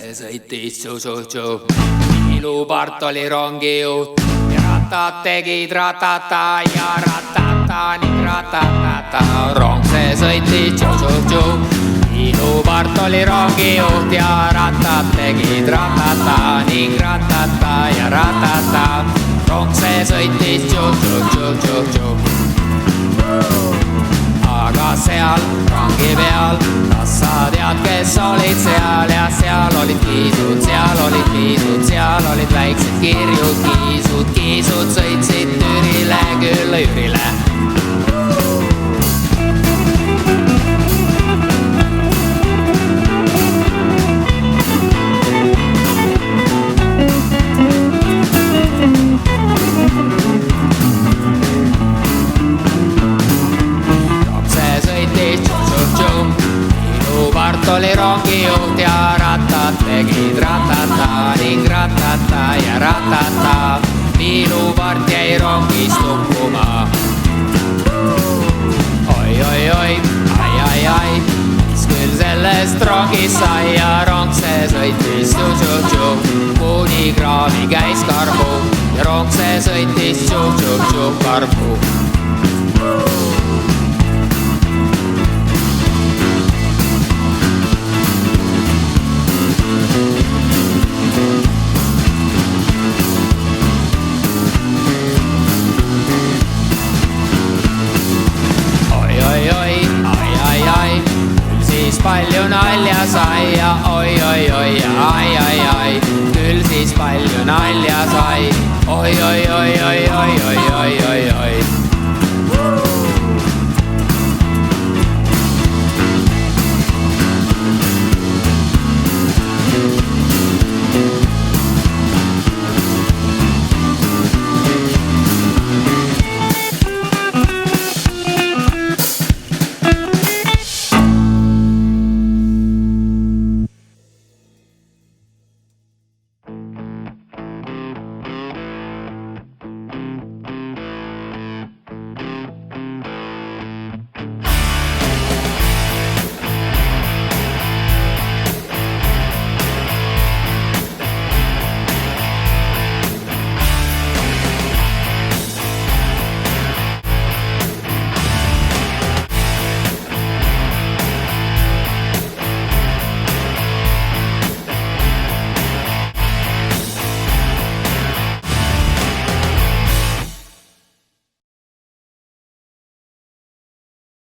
see sõitis tsu-tsu-tsu. Ilupart oli rongijuht ja ratad tegid ratata ja ratata ning ratatata. Rong see sõitis tsu-tsu-tsu. Ilupart oli rongijuht ja ratad tegid ratata ning ratata ja ratata. Rong see sõitis tsu-tsu-tsu-tsu-tsu. Aga seal rongi peal, kas sa tead, kes olid seal? Ja seal olid kiisud, seal olid piisud, seal olid väiksed kirjud kiisud. Kiisud sõitsid Türile küll üürile. Ilupart oli rongijuht ja ratad tegid ratata ning ratata ja ratata. Ilupart jäi rongist hukkuma. Oi, oi, oi, ai, ai, ai, mis küll sellest rongist sai ja rong see sõitis tsu-tsu-tsu. Kuni kraavi käis karbu ja rong see sõitis tsu-tsu-tsu karbu. Palju nalja sai ja oi, oi, oi, ai, ai, ai. Küll siis palju nalja sai. Oi, oi, oi, oi, oi, oi, oi, oi, oi.